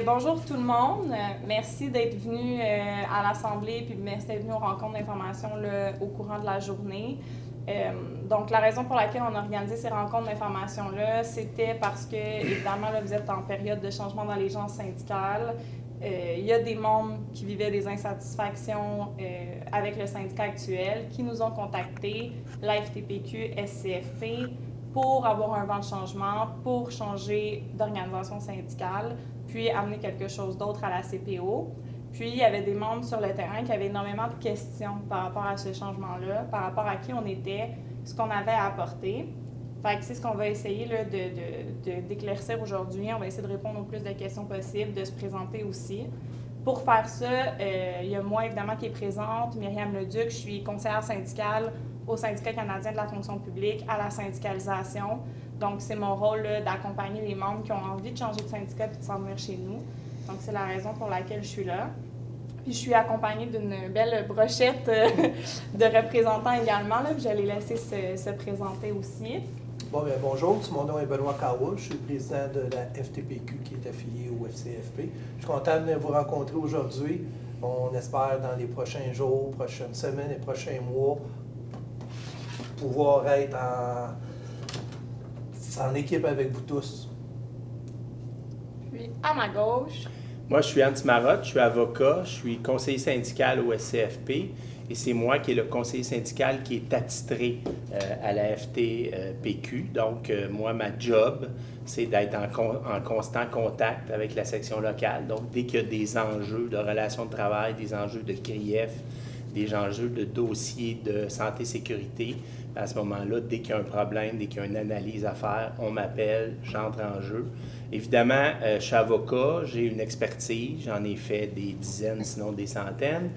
Bonjour tout le monde. Merci d'être venu à l'Assemblée puis merci d'être venu aux rencontres d'information au courant de la journée. Donc, la raison pour laquelle on a organisé ces rencontres d'information-là, c'était parce que, évidemment, là, vous êtes en période de changement d'allégeance syndicale. Il y a des membres qui vivaient des insatisfactions avec le syndicat actuel qui nous ont contactés, la FTPQ, SCFP, pour avoir un vent de changement, pour changer d'organisation syndicale, puis amener quelque chose d'autre à la CPO. Puis, il y avait des membres sur le terrain qui avaient énormément de questions par rapport à ce changement-là, par rapport à qui on était, ce qu'on avait à apporter. Fait que c'est ce qu'on va essayer là, d'éclaircir aujourd'hui. On va essayer de répondre au plus de questions possibles, de se présenter aussi. Pour faire ça, il y a moi, évidemment, qui est présente, Myriam Leduc. Je suis conseillère syndicale au Syndicat canadien de la fonction publique, à la syndicalisation. Donc, c'est mon rôle d'accompagner les membres qui ont envie de changer de syndicat et de s'en venir chez nous. Donc, c'est la raison pour laquelle je suis là. Puis, je suis accompagnée d'une belle brochette de représentants également. Là, puis je vais les laisser se présenter aussi. Bon, bien, bonjour, mon nom est Benoît Kawa, je suis le président de la FTPQ qui est affiliée au FCFP. Je suis content de vous rencontrer aujourd'hui. On espère dans les prochains jours, prochaines semaines et prochains mois pouvoir être en équipe avec vous tous. Puis à ma gauche. Moi, je suis Hans Marotte, je suis avocat, je suis conseiller syndical au SCFP et c'est moi qui est le conseiller syndical qui est attitré à la FTPQ. Donc, moi, ma job, c'est d'être en constant contact avec la section locale. Donc, dès qu'il y a des enjeux de relations de travail, des enjeux de grief, des enjeux de dossiers de santé-sécurité, à ce moment-là, dès qu'il y a un problème, dès qu'il y a une analyse à faire, on m'appelle, j'entre en jeu. Évidemment, je suis avocat, j'ai une expertise, j'en ai fait des dizaines, sinon des centaines,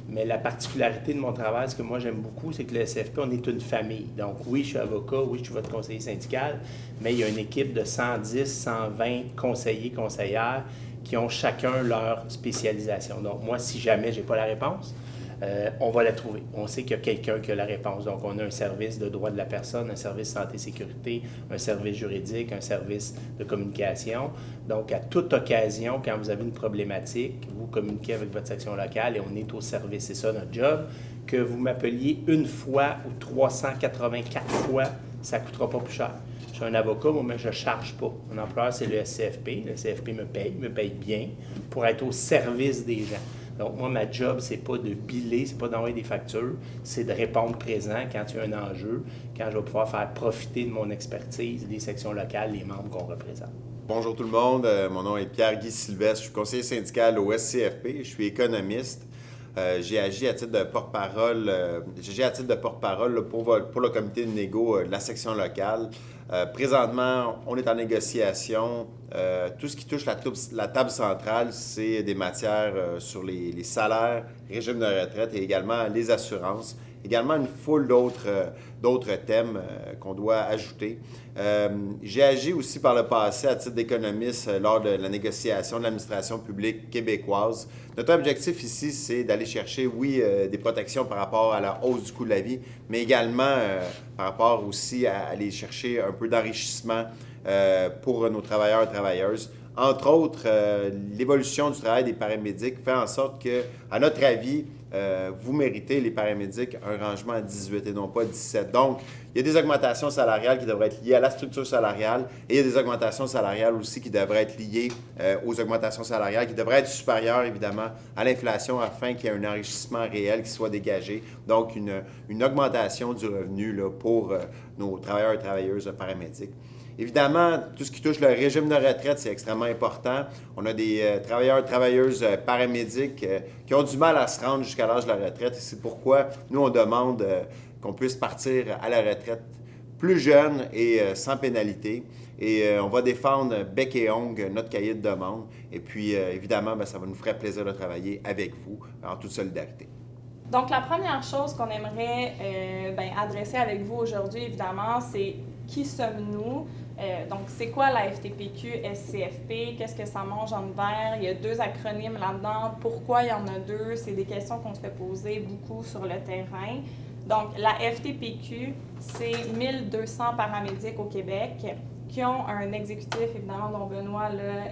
mais la particularité de mon travail, ce que moi j'aime beaucoup, c'est que le SFP, on est une famille. Donc oui, je suis avocat, oui, je suis votre conseiller syndical, mais il y a une équipe de 110, 120 conseillers, conseillères qui ont chacun leur spécialisation. Donc moi, si jamais je n'ai pas la réponse, on va la trouver. On sait qu'il y a quelqu'un qui a la réponse. Donc, on a un service de droit de la personne, un service santé-sécurité, un service juridique, un service de communication. Donc, à toute occasion, quand vous avez une problématique, vous communiquez avec votre section locale et on est au service. C'est ça notre job. Que vous m'appeliez une fois ou 384 fois, ça ne coûtera pas plus cher. Je suis un avocat, moi, mais je ne charge pas. Mon employeur, c'est le SCFP. Le SCFP me paye bien pour être au service des gens. Donc, moi, ma job, c'est pas de biller, c'est pas d'envoyer des factures, c'est de répondre présent quand il y a un enjeu, quand je vais pouvoir faire profiter de mon expertise, les sections locales, les membres qu'on représente. Bonjour tout le monde, mon nom est Pierre-Guy Sylvestre, je suis conseiller syndical au SCFP, je suis économiste. J'ai agi à titre de porte-parole, pour le comité de négo de la section locale. Présentement, on est en négociation. Tout ce qui touche la table centrale, c'est des matières sur les salaires, régime de retraite et également les assurances. Également une foule d'autres thèmes qu'on doit ajouter. J'ai agi aussi par le passé à titre d'économiste lors de la négociation de l'administration publique québécoise. Notre objectif ici, c'est d'aller chercher, oui, des protections par rapport à la hausse du coût de la vie, mais également par rapport aussi à aller chercher un peu d'enrichissement pour nos travailleurs et travailleuses. Entre autres, l'évolution du travail des paramédics fait en sorte que, à notre avis, vous méritez, les paramédics, un rangement à 18 et non pas 17. Donc, il y a des augmentations salariales qui devraient être liées à la structure salariale et il y a des augmentations salariales aussi qui devraient être liées aux augmentations salariales qui devraient être supérieures, évidemment, à l'inflation afin qu'il y ait un enrichissement réel qui soit dégagé. Donc, une augmentation du revenu là, pour nos travailleurs et travailleuses paramédics. Évidemment, tout ce qui touche le régime de retraite, c'est extrêmement important. On a des travailleurs et travailleuses paramédics qui ont du mal à se rendre jusqu'à l'âge de la retraite. Et c'est pourquoi nous, on demande qu'on puisse partir à la retraite plus jeune et sans pénalité. Et on va défendre bec et ongle notre cahier de demande. Et puis, évidemment, ça va nous faire plaisir de travailler avec vous en toute solidarité. Donc, la première chose qu'on aimerait adresser avec vous aujourd'hui, évidemment, c'est qui sommes-nous? Donc, c'est quoi la FTPQ, SCFP? Qu'est-ce que ça mange en hiver? Il y a 2 acronymes là-dedans. Pourquoi il y en a 2? C'est des questions qu'on se fait poser beaucoup sur le terrain. Donc, la FTPQ, c'est 1200 paramédics au Québec. qui ont un exécutif, évidemment, dont Benoît là,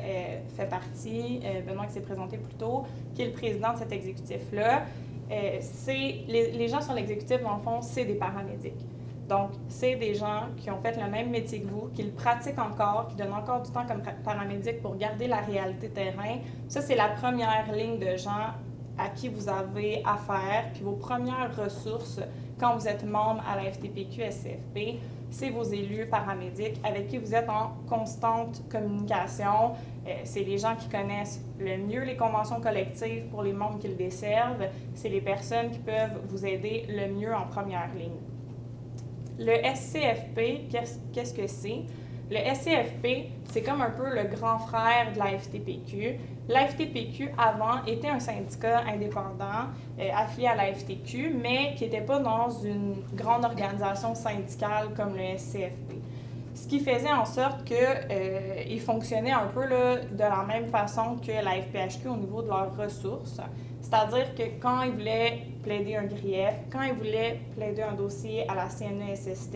fait partie, Benoît qui s'est présenté plus tôt, qui est le président de cet exécutif-là. Les gens sur l'exécutif, dans le fond, c'est des paramédics. Donc, c'est des gens qui ont fait le même métier que vous, qui le pratiquent encore, qui donnent encore du temps comme paramédic pour garder la réalité terrain. Ça, c'est la première ligne de gens à qui vous avez affaire, puis vos premières ressources quand vous êtes membre à la FTPQ-SCFP, c'est vos élus paramédics avec qui vous êtes en constante communication. C'est les gens qui connaissent le mieux les conventions collectives pour les membres qui le desservent. C'est les personnes qui peuvent vous aider le mieux en première ligne. Le SCFP, qu'est-ce que c'est? Le SCFP, c'est comme un peu le grand frère de la FTPQ. La FTPQ, avant, était un syndicat indépendant affilié à la FTQ, mais qui n'était pas dans une grande organisation syndicale comme le SCFP. Ce qui faisait en sorte qu'ils fonctionnaient un peu là, de la même façon que la FPHQ au niveau de leurs ressources. C'est-à-dire que quand ils voulaient plaider un grief, quand ils voulaient plaider un dossier à la CNESST,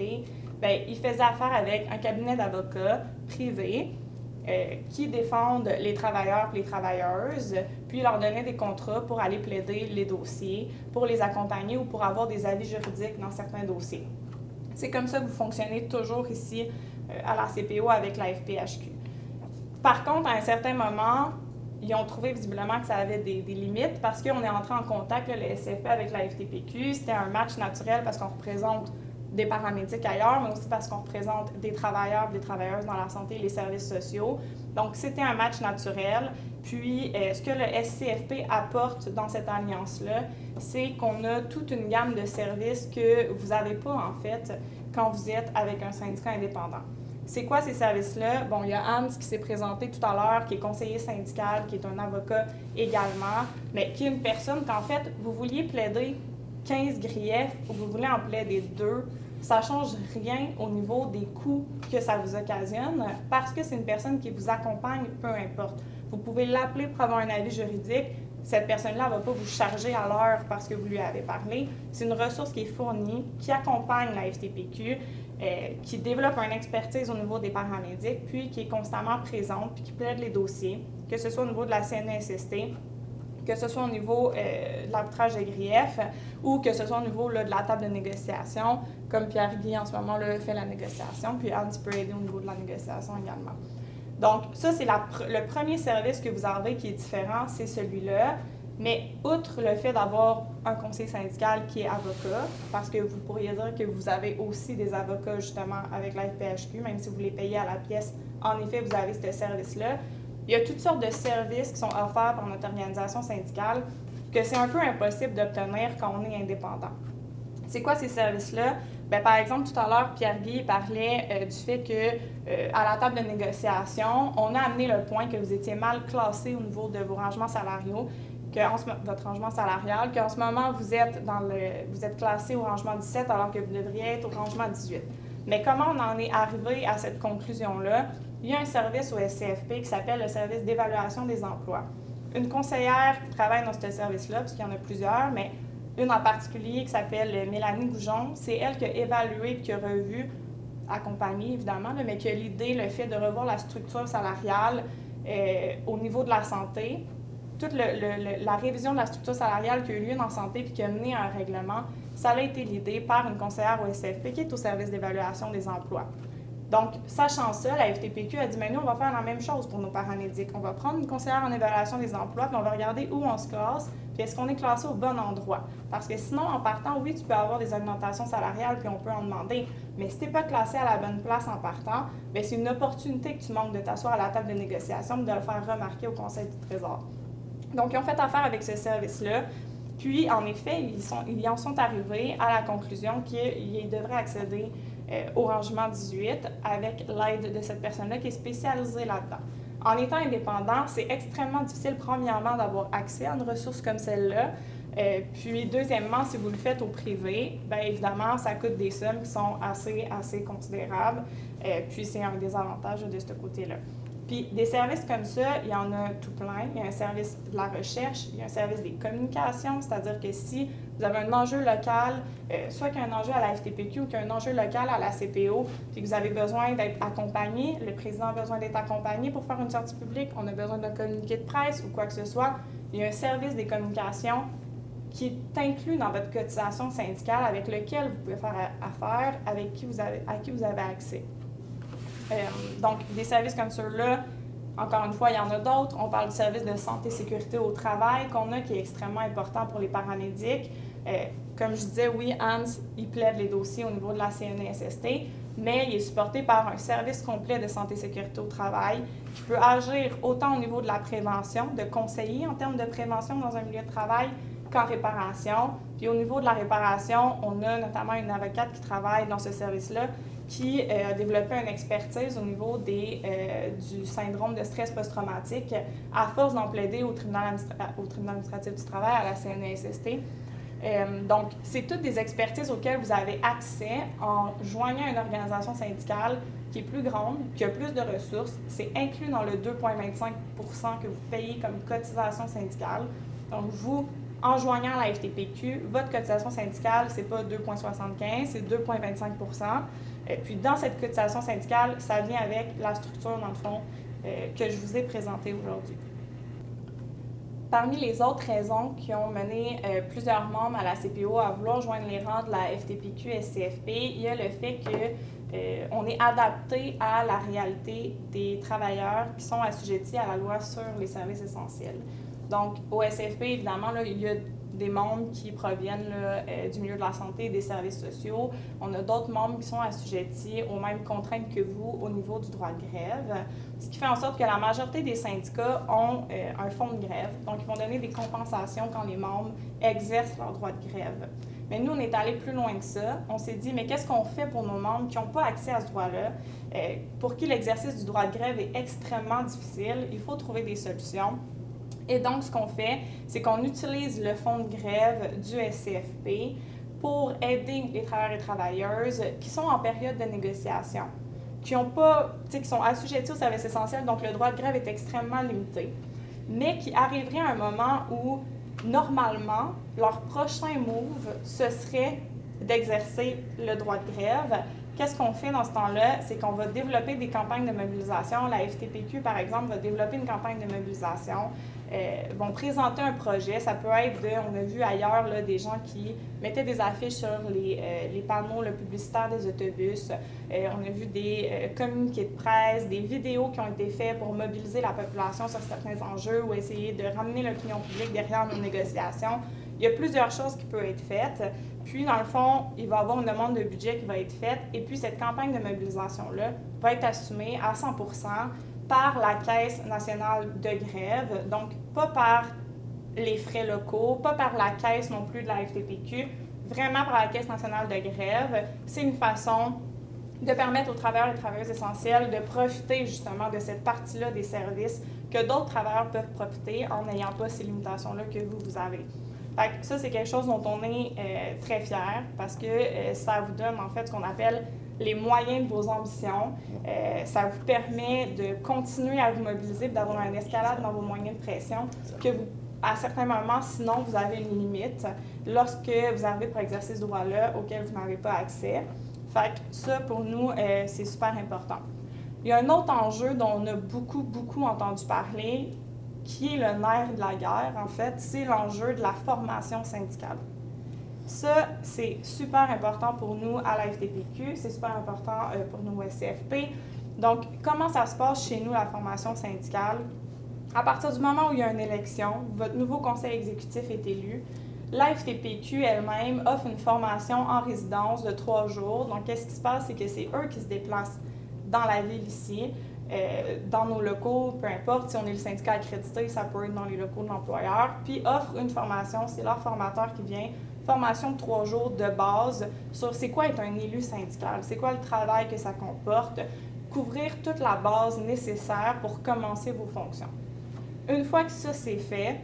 bien, ils faisaient affaire avec un cabinet d'avocats privés qui défendent les travailleurs et les travailleuses, puis leur donnaient des contrats pour aller plaider les dossiers, pour les accompagner ou pour avoir des avis juridiques dans certains dossiers. C'est comme ça que vous fonctionnez toujours ici à la CPO avec la FPHQ. Par contre, à un certain moment, ils ont trouvé visiblement que ça avait des limites parce qu'on est entré en contact, là, le SCFP avec la FTPQ. C'était un match naturel parce qu'on représente des paramédics ailleurs, mais aussi parce qu'on représente des travailleurs et des travailleuses dans la santé et les services sociaux. Donc, c'était un match naturel. Puis, ce que le SCFP apporte dans cette alliance-là, c'est qu'on a toute une gamme de services que vous n'avez pas, en fait, quand vous êtes avec un syndicat indépendant. C'est quoi ces services-là? Bon, il y a Hans qui s'est présenté tout à l'heure, qui est conseiller syndical, qui est un avocat également, mais qui est une personne qu'en fait, vous vouliez plaider 15 griefs ou vous voulez en plaider 2, ça ne change rien au niveau des coûts que ça vous occasionne parce que c'est une personne qui vous accompagne, peu importe. Vous pouvez l'appeler pour avoir un avis juridique. Cette personne-là ne va pas vous charger à l'heure parce que vous lui avez parlé. C'est une ressource qui est fournie, qui accompagne la FTPQ, qui développe une expertise au niveau des paramédics, puis qui est constamment présente, puis qui plaide les dossiers, que ce soit au niveau de la CNESST, que ce soit au niveau de l'arbitrage de griefs ou que ce soit au niveau là, de la table de négociation, comme Pierre-Guy en ce moment là, fait la négociation, puis Hans peut aider au niveau de la négociation également. Donc, ça, c'est le premier service que vous avez qui est différent, c'est celui-là. Mais outre le fait d'avoir un conseiller syndical qui est avocat, parce que vous pourriez dire que vous avez aussi des avocats justement avec la FPHQ, même si vous les payez à la pièce, en effet, vous avez ce service-là. Il y a toutes sortes de services qui sont offerts par notre organisation syndicale que c'est un peu impossible d'obtenir quand on est indépendant. C'est quoi ces services-là? Bien, par exemple, tout à l'heure, Pierre-Guy parlait du fait que à la table de négociation, on a amené le point que vous étiez mal classé au niveau de vos rangements salariaux, votre rangement salarial, qu'en ce moment, vous êtes classé au rangement 17 alors que vous devriez être au rangement 18. Mais comment on en est arrivé à cette conclusion-là? Il y a un service au SCFP qui s'appelle le service d'évaluation des emplois. Une conseillère qui travaille dans ce service-là, puisqu'il y en a plusieurs, mais une en particulier qui s'appelle Mélanie Goujon, c'est elle qui a évalué et qui a revu, accompagnée évidemment, mais qui a l'idée, le fait de revoir la structure salariale au niveau de la santé. Toute la révision de la structure salariale qui a eu lieu en santé puis qui a mené à un règlement, ça a été l'idée par une conseillère au SCFP qui est au service d'évaluation des emplois. Donc, sachant ça, la FTPQ a dit, mais nous, on va faire la même chose pour nos paramédics. On va prendre une conseillère en évaluation des emplois, puis on va regarder où on se classe, puis est-ce qu'on est classé au bon endroit. Parce que sinon, en partant, oui, tu peux avoir des augmentations salariales, puis on peut en demander. Mais si tu n'es pas classé à la bonne place en partant, bien, c'est une opportunité que tu manques de t'asseoir à la table de négociation, de le faire remarquer au Conseil du Trésor. Donc, ils ont fait affaire avec ce service-là. Puis, en effet, ils en sont arrivés à la conclusion qu'ils devraient accéder au rangement 18 avec l'aide de cette personne-là qui est spécialisée là-dedans. En étant indépendant, c'est extrêmement difficile, premièrement, d'avoir accès à une ressource comme celle-là. Puis, deuxièmement, si vous le faites au privé, bien évidemment, ça coûte des sommes qui sont assez considérables. Puis, c'est un désavantage de ce côté-là. Puis des services comme ça, il y en a tout plein. Il y a un service de la recherche, il y a un service des communications, c'est-à-dire que si vous avez un enjeu local, soit qu'il y a un enjeu à la FTPQ ou qu'il y a un enjeu local à la CPO, puis que vous avez besoin d'être accompagné, le président a besoin d'être accompagné pour faire une sortie publique, on a besoin d'un communiqué de presse ou quoi que ce soit, il y a un service des communications qui est inclus dans votre cotisation syndicale avec lequel vous pouvez faire affaire, à qui vous avez accès. Donc, des services comme ceux-là, encore une fois, il y en a d'autres. On parle du service de santé et sécurité au travail qu'on a, qui est extrêmement important pour les paramédics. Comme je disais, oui, Hans, il plaide les dossiers au niveau de la CNESST, mais il est supporté par un service complet de santé et sécurité au travail qui peut agir autant au niveau de la prévention, de conseiller en termes de prévention dans un milieu de travail, qu'en réparation. Puis au niveau de la réparation, on a notamment une avocate qui travaille dans ce service-là qui a développé une expertise au niveau du syndrome de stress post-traumatique à force d'en plaider au tribunal administratif du travail, à la CNESST. Donc, c'est toutes des expertises auxquelles vous avez accès en joignant une organisation syndicale qui est plus grande, qui a plus de ressources. C'est inclus dans le 2,25 % que vous payez comme cotisation syndicale. Donc, vous, en joignant la FTPQ, votre cotisation syndicale, c'est pas 2,75 %, c'est 2,25 %. Puis dans cette cotisation syndicale, ça vient avec la structure, dans le fond, que je vous ai présentée aujourd'hui. Parmi les autres raisons qui ont mené plusieurs membres à la CPO à vouloir joindre les rangs de la FTPQ-SCFP, il y a le fait qu'on est adapté à la réalité des travailleurs qui sont assujettis à la loi sur les services essentiels. Donc, au SFP, évidemment, là, il y a des membres qui proviennent du milieu de la santé et des services sociaux. On a d'autres membres qui sont assujettis aux mêmes contraintes que vous au niveau du droit de grève, ce qui fait en sorte que la majorité des syndicats ont un fonds de grève. Donc, ils vont donner des compensations quand les membres exercent leur droit de grève. Mais nous, on est allé plus loin que ça. On s'est dit, mais qu'est-ce qu'on fait pour nos membres qui n'ont pas accès à ce droit-là, pour qui l'exercice du droit de grève est extrêmement difficile? Il faut trouver des solutions. Et donc, ce qu'on fait, c'est qu'on utilise le fonds de grève du SCFP pour aider les travailleurs et travailleuses qui sont en période de négociation, qui sont assujettis aux services essentiels, donc le droit de grève est extrêmement limité, mais qui arriveraient à un moment où, normalement, leur prochain move, ce serait d'exercer le droit de grève. Qu'est-ce qu'on fait dans ce temps-là? C'est qu'on va développer des campagnes de mobilisation. La FTPQ, par exemple, va développer une campagne de mobilisation, vont présenter un projet. Ça peut être on a vu ailleurs là, des gens qui mettaient des affiches sur les panneaux publicitaires des autobus. On a vu des communiqués de presse, des vidéos qui ont été faites pour mobiliser la population sur certains enjeux ou essayer de ramener l'opinion publique derrière nos négociations. Il y a plusieurs choses qui peuvent être faites. Puis, dans le fond, il va y avoir une demande de budget qui va être faite. Et puis, cette campagne de mobilisation-là va être assumée à 100 % par la Caisse nationale de grève. Donc, pas par les frais locaux, pas par la caisse non plus de la FTPQ, vraiment par la Caisse nationale de grève. C'est une façon de permettre aux travailleurs et travailleuses essentiels de profiter justement de cette partie-là des services que d'autres travailleurs peuvent profiter en n'ayant pas ces limitations-là que vous avez. Fait que ça, c'est quelque chose dont on est très fiers parce que ça vous donne en fait ce qu'on appelle les moyens de vos ambitions. Ça vous permet de continuer à vous mobiliser et d'avoir une escalade dans vos moyens de pression que vous, à certains moments, sinon, vous avez une limite lorsque vous arrivez pour exercer ce droit-là auquel vous n'avez pas accès. Fait que ça, pour nous, c'est super important. Il y a un autre enjeu dont on a beaucoup entendu parler, qui est le nerf de la guerre, en fait, c'est l'enjeu de la formation syndicale. Ça, c'est super important pour nous à la FTPQ, c'est super important pour nous au SCFP. Donc, comment ça se passe chez nous, la formation syndicale? À partir du moment où il y a une élection, votre nouveau conseil exécutif est élu, la FTPQ elle-même offre une formation en résidence de 3 jours. Donc, qu'est-ce qui se passe? C'est que c'est eux qui se déplacent dans la ville ici, dans nos locaux, peu importe, si on est le syndicat accrédité, ça peut être dans les locaux de l'employeur, puis offre une formation, c'est leur formateur qui vient, formation de 3 jours de base sur c'est quoi être un élu syndical, c'est quoi le travail que ça comporte, couvrir toute la base nécessaire pour commencer vos fonctions. Une fois que ça c'est fait,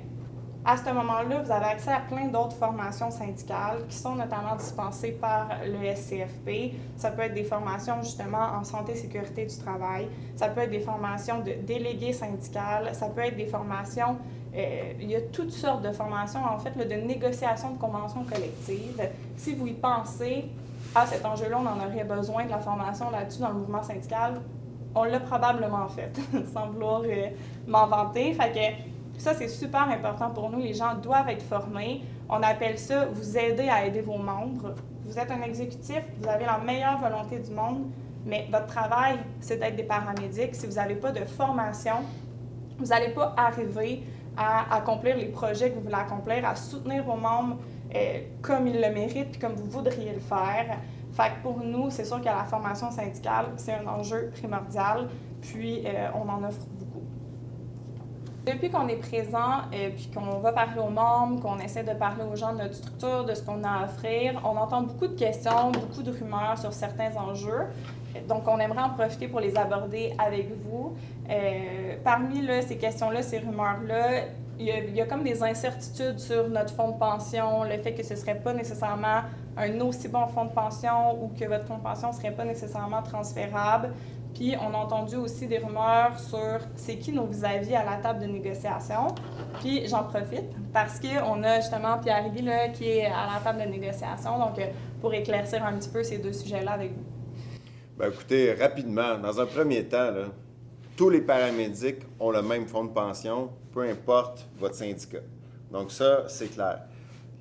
À ce moment-là, vous avez accès à plein d'autres formations syndicales qui sont notamment dispensées par le SCFP. Ça peut être des formations justement en santé et sécurité du travail. Ça peut être des formations de délégués syndicales. Ça peut être des formations, il y a toutes sortes de formations en fait là, de négociation de conventions collectives. Si vous y pensez, à cet enjeu-là, on en aurait besoin de la formation là-dessus dans le mouvement syndical, on l'a probablement fait, sans vouloir m'en vanter. Fait que ça, c'est super important pour nous. Les gens doivent être formés. On appelle ça « vous aider à aider vos membres ». Vous êtes un exécutif, vous avez la meilleure volonté du monde, mais votre travail, c'est d'être des paramédics. Si vous n'avez pas de formation, vous n'allez pas arriver à accomplir les projets que vous voulez accomplir, à soutenir vos membres comme ils le méritent puis comme vous voudriez le faire. Fait que pour nous, c'est sûr que la formation syndicale, c'est un enjeu primordial, puis on en offre beaucoup. Depuis qu'on est présent, puis qu'on va parler aux membres, qu'on essaie de parler aux gens de notre structure, de ce qu'on a à offrir, on entend beaucoup de questions, beaucoup de rumeurs sur certains enjeux. Donc, on aimerait en profiter pour les aborder avec vous. Parmi là, ces questions-là, ces rumeurs-là, il y a comme des incertitudes sur notre fonds de pension, le fait que ce ne serait pas nécessairement un aussi bon fonds de pension ou que votre fonds de pension ne serait pas nécessairement transférable. Puis, on a entendu aussi des rumeurs sur c'est qui nos vis-à-vis à la table de négociation. Puis, j'en profite parce qu'on a justement Pierre-Yves là, qui est à la table de négociation, donc pour éclaircir un petit peu ces deux sujets-là avec vous. Bien, écoutez, rapidement, dans un premier temps, là, tous les paramédics ont le même fonds de pension, peu importe votre syndicat. Donc ça, c'est clair.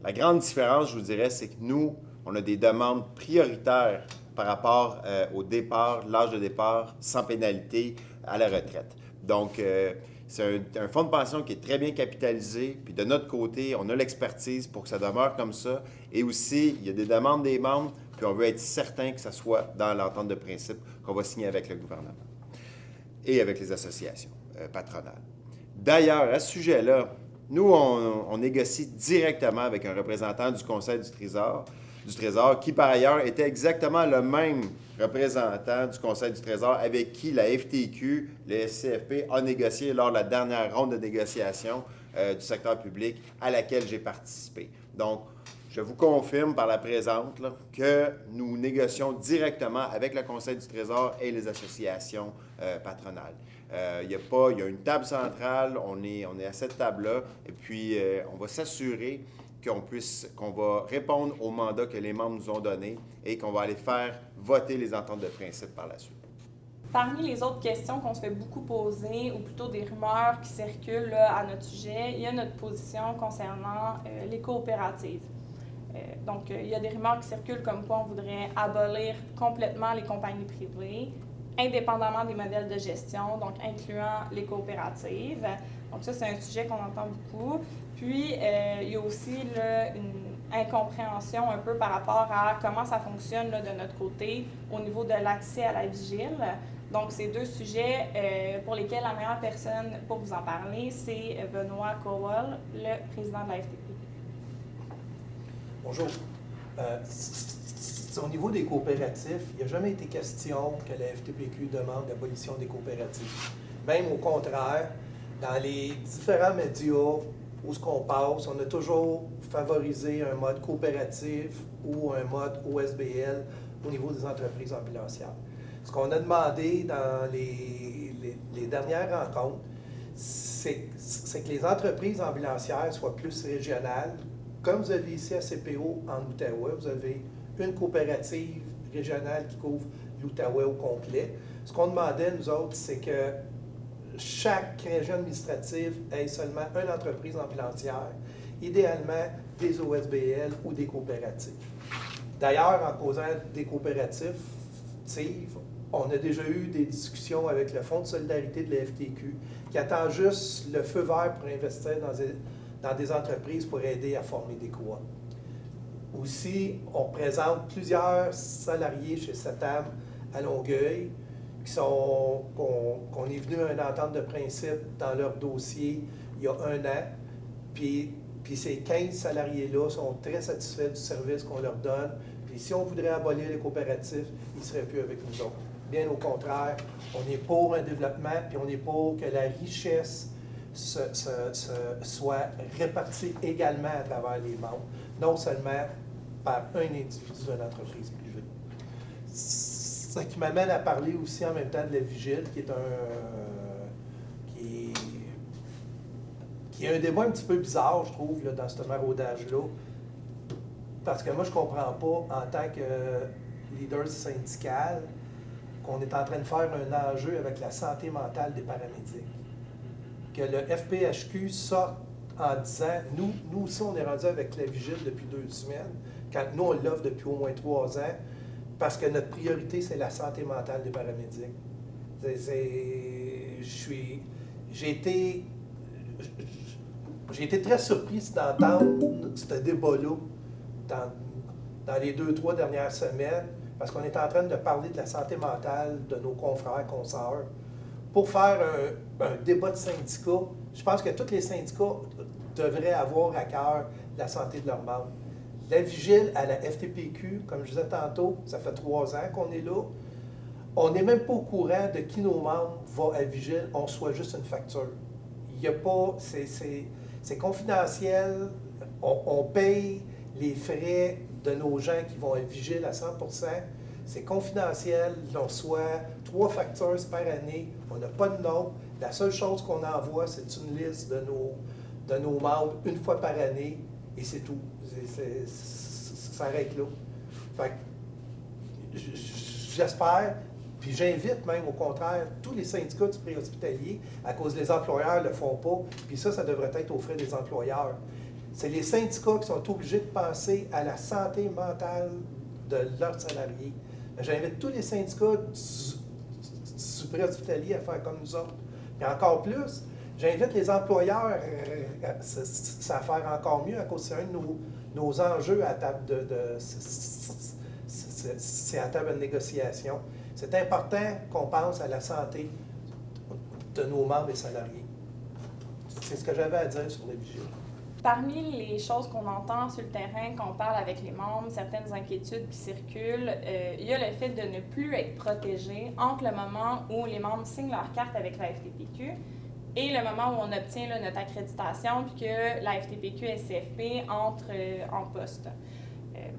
La grande différence, je vous dirais, c'est que nous, on a des demandes prioritaires par rapport au départ, l'âge de départ, sans pénalité, à la retraite. Donc, c'est un fonds de pension qui est très bien capitalisé. Puis de notre côté, on a l'expertise pour que ça demeure comme ça. Et aussi, il y a des demandes des membres, puis on veut être certain que ça soit dans l'entente de principe qu'on va signer avec le gouvernement et avec les associations patronales. D'ailleurs, à ce sujet-là, nous, on négocie directement avec un représentant du Conseil du Trésor, qui, par ailleurs, était exactement le même représentant du Conseil du Trésor avec qui la FTQ, le SCFP, a négocié lors de la dernière ronde de négociation du secteur public à laquelle j'ai participé. Donc, je vous confirme par la présente là, que nous négocions directement avec le Conseil du Trésor et les associations patronales. Il y a une table centrale, on est à cette table-là, et puis on va s'assurer qu'on va répondre aux mandats que les membres nous ont donnés et qu'on va aller faire voter les ententes de principe par la suite. Parmi les autres questions qu'on se fait beaucoup poser, ou plutôt des rumeurs qui circulent là, à notre sujet, il y a notre position concernant les coopératives. Donc, il y a des rumeurs qui circulent comme quoi on voudrait abolir complètement les compagnies privées, indépendamment des modèles de gestion, donc incluant les coopératives. Donc ça, c'est un sujet qu'on entend beaucoup. Puis, il y a aussi là, une incompréhension un peu par rapport à comment ça fonctionne là, de notre côté au niveau de l'accès à la vigile. Donc, c'est deux sujets pour lesquels la meilleure personne pour vous en parler, c'est Benoît Cowell, le président de la FTP. Bonjour. Au niveau des coopératifs, il n'a jamais été question que la FTPQ demande l'abolition des coopératives. Même au contraire, dans les différents médias où ce qu'on passe, on a toujours favorisé un mode coopératif ou un mode OSBL au niveau des entreprises ambulancières. Ce qu'on a demandé dans les dernières rencontres, c'est que les entreprises ambulancières soient plus régionales. Comme vous avez ici à CPO en Outaouais, vous avez une coopérative régionale qui couvre l'Outaouais au complet. Ce qu'on demandait, nous autres, c'est que chaque région administrative ait seulement une entreprise ambulancière, idéalement des OSBL ou des coopératives. D'ailleurs, en causant des coopératives, on a déjà eu des discussions avec le Fonds de solidarité de la FTQ qui attend juste le feu vert pour investir dans des entreprises pour aider à former des coop. Aussi, on présente plusieurs salariés chez SATAM à Longueuil qu'on est venu à une entente de principe dans leur dossier il y a 1 an. Puis ces 15 salariés-là sont très satisfaits du service qu'on leur donne. Puis si on voudrait abolir les coopératifs, ils ne seraient plus avec nous autres. Bien au contraire, on est pour un développement, puis on est pour que la richesse soit répartie également à travers les membres, non seulement par un individu d'une entreprise privée. Ce qui m'amène à parler aussi en même temps de la vigile, qui est un débat un petit peu bizarre, je trouve, là, dans ce maraudage-là. Parce que moi, je ne comprends pas, en tant que leader syndical, qu'on est en train de faire un enjeu avec la santé mentale des paramédics. Que le FPHQ sorte en disant, nous aussi, on est rendu avec la vigile depuis 2 semaines, quand nous, on l'offre depuis au moins 3 ans, parce que notre priorité, c'est la santé mentale des paramédics. J'ai été très surpris d'entendre ce débat-là dans les 2-3 dernières semaines, parce qu'on est en train de parler de la santé mentale de nos confrères, consoeurs. Pour faire un débat de syndicats, je pense que tous les syndicats devraient avoir à cœur la santé de leurs membres. La vigile à la FTPQ, comme je disais tantôt, ça fait 3 ans qu'on est là. On n'est même pas au courant de qui nos membres vont à vigile, on reçoit juste une facture. Il n'y a pas, c'est confidentiel, on paye les frais de nos gens qui vont à vigile à 100%. C'est confidentiel, on reçoit 3 factures par année, on n'a pas de nom. La seule chose qu'on envoie, c'est une liste de nos membres une fois par année, et c'est tout. Ça arrête là. Fait que j'espère, puis j'invite même au contraire tous les syndicats du préhospitalier, à cause des employeurs ne le font pas, puis ça devrait être aux frais des employeurs. C'est les syndicats qui sont obligés de penser à la santé mentale de leurs salariés. J'invite tous les syndicats du préhospitalier à faire comme nous autres. Et encore plus, j'invite les employeurs à faire encore mieux, à cause c'est un de nos enjeux à table c'est à table de négociation. C'est important qu'on pense à la santé de nos membres et salariés. C'est ce que j'avais à dire sur la vigile. Parmi les choses qu'on entend sur le terrain, qu'on parle avec les membres, certaines inquiétudes qui circulent, il y a le fait de ne plus être protégé entre le moment où les membres signent leur carte avec la FTPQ et le moment où on obtient là, notre accréditation puis que la FTPQ et CFP entrent en poste.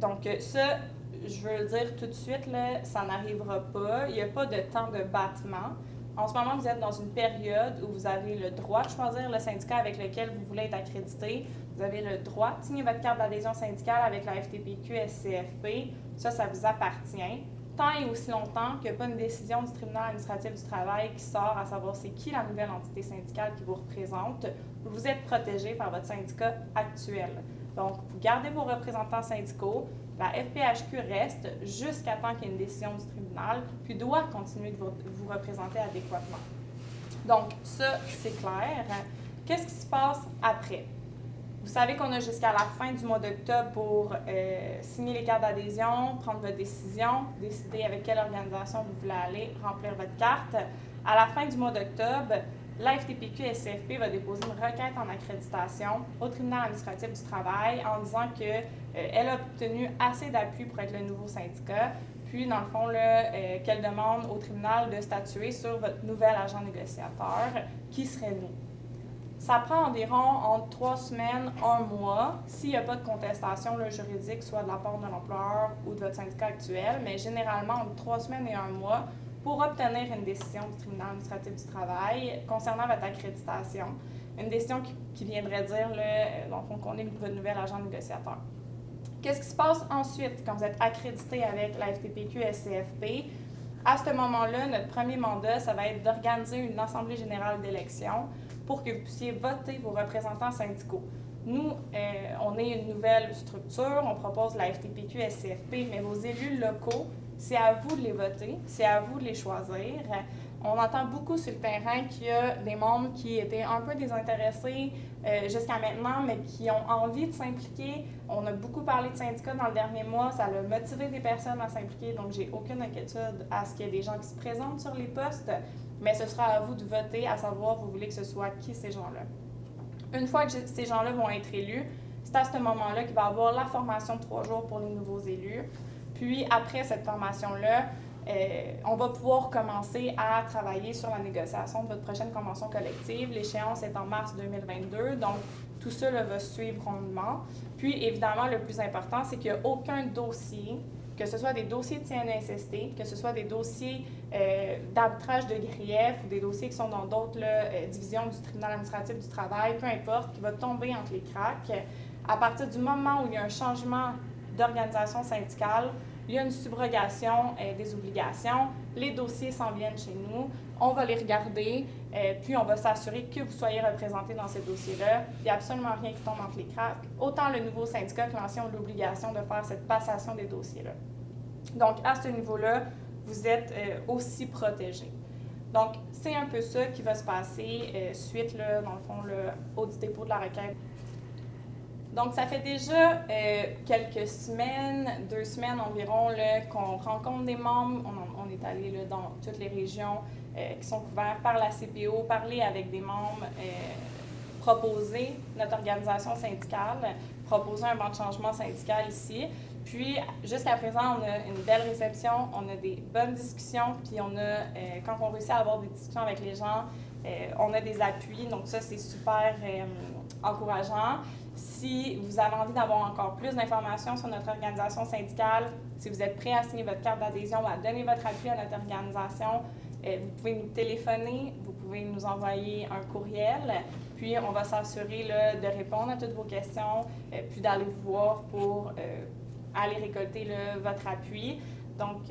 Donc ça, je veux le dire tout de suite, là, ça n'arrivera pas. Il n'y a pas de temps de battement. En ce moment, vous êtes dans une période où vous avez le droit de choisir le syndicat avec lequel vous voulez être accrédité. Vous avez le droit de signer votre carte d'adhésion syndicale avec la FTPQ et CFP. Ça vous appartient. Tant et aussi longtemps qu'il n'y a pas une décision du tribunal administratif du travail qui sort à savoir c'est qui la nouvelle entité syndicale qui vous représente, vous êtes protégé par votre syndicat actuel. Donc, vous gardez vos représentants syndicaux. La FPHQ reste jusqu'à temps qu'il y ait une décision du tribunal, puis doit continuer de vous représenter adéquatement. Donc, ça, c'est clair. Qu'est-ce qui se passe après? Vous savez qu'on a jusqu'à la fin du mois d'octobre pour signer les cartes d'adhésion, prendre votre décision, décider avec quelle organisation vous voulez aller, remplir votre carte. À la fin du mois d'octobre, la FTPQ et CFP va déposer une requête en accréditation au tribunal administratif du travail en disant qu'elle a obtenu assez d'appui pour être le nouveau syndicat, puis dans le fond, qu'elle demande au tribunal de statuer sur votre nouvel agent négociateur, qui serait nous. Ça prend environ entre 3 semaines, 1 mois, s'il n'y a pas de contestation juridique, soit de la part de l'employeur ou de votre syndicat actuel, mais généralement entre 3 semaines et 1 mois, pour obtenir une décision du tribunal administratif du travail concernant votre accréditation. Une décision qui viendrait dire, dans le fond, qu'on est votre nouvel agent négociateur. Qu'est-ce qui se passe ensuite quand vous êtes accrédité avec la FTPQ et CFP? À ce moment-là, notre premier mandat, ça va être d'organiser une assemblée générale d'élection pour que vous puissiez voter vos représentants syndicaux. Nous, on est une nouvelle structure, on propose la FTPQ et CFP, mais vos élus locaux, c'est à vous de les voter, c'est à vous de les choisir. On entend beaucoup sur le terrain qu'il y a des membres qui étaient un peu désintéressés jusqu'à maintenant, mais qui ont envie de s'impliquer. On a beaucoup parlé de syndicats dans le dernier mois, ça a motivé des personnes à s'impliquer, donc j'ai aucune inquiétude à ce qu'il y ait des gens qui se présentent sur les postes, mais ce sera à vous de voter, à savoir vous voulez que ce soit qui ces gens-là. Une fois que ces gens-là vont être élus, c'est à ce moment-là qu'il va y avoir la formation de 3 jours pour les nouveaux élus. Puis, après cette formation-là, on va pouvoir commencer à travailler sur la négociation de votre prochaine convention collective. L'échéance est en mars 2022, donc tout ça là, va suivre rondement. Puis, évidemment, le plus important, c'est qu'il n'y a aucun dossier, que ce soit des dossiers de CNESST, que ce soit des dossiers d'arbitrage de grief ou des dossiers qui sont dans d'autres divisions du tribunal administratif du travail, peu importe, qui va tomber entre les cracks. À partir du moment où il y a un changement d'organisation syndicale, il y a une subrogation des obligations, les dossiers s'en viennent chez nous, on va les regarder, puis on va s'assurer que vous soyez représentés dans ces dossiers-là. Il n'y a absolument rien qui tombe entre les cracks. Autant le nouveau syndicat que l'ancien ont l'obligation de faire cette passation des dossiers-là. Donc, à ce niveau-là, vous êtes aussi protégés. Donc, c'est un peu ça qui va se passer suite, là, dans le fond, au dépôt de la requête. Donc, ça fait déjà quelques semaines, 2 semaines environ, qu'on rencontre des membres. On est allé là, dans toutes les régions qui sont couvertes par la CPO, parler avec des membres, proposer notre organisation syndicale, proposer un banc de changement syndical ici. Puis, jusqu'à présent, on a une belle réception, on a des bonnes discussions, puis on a, quand on réussit à avoir des discussions avec les gens, on a des appuis. Donc, ça, c'est super encourageant. Si vous avez envie d'avoir encore plus d'informations sur notre organisation syndicale, si vous êtes prêt à signer votre carte d'adhésion ou à donner votre appui à notre organisation, vous pouvez nous téléphoner, vous pouvez nous envoyer un courriel, puis on va s'assurer de répondre à toutes vos questions, puis d'aller vous voir pour aller récolter votre appui. Donc,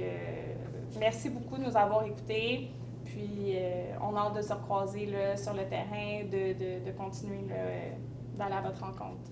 merci beaucoup de nous avoir écoutés. Puis, on a hâte de se recroiser sur le terrain, de continuer d'aller à votre rencontre.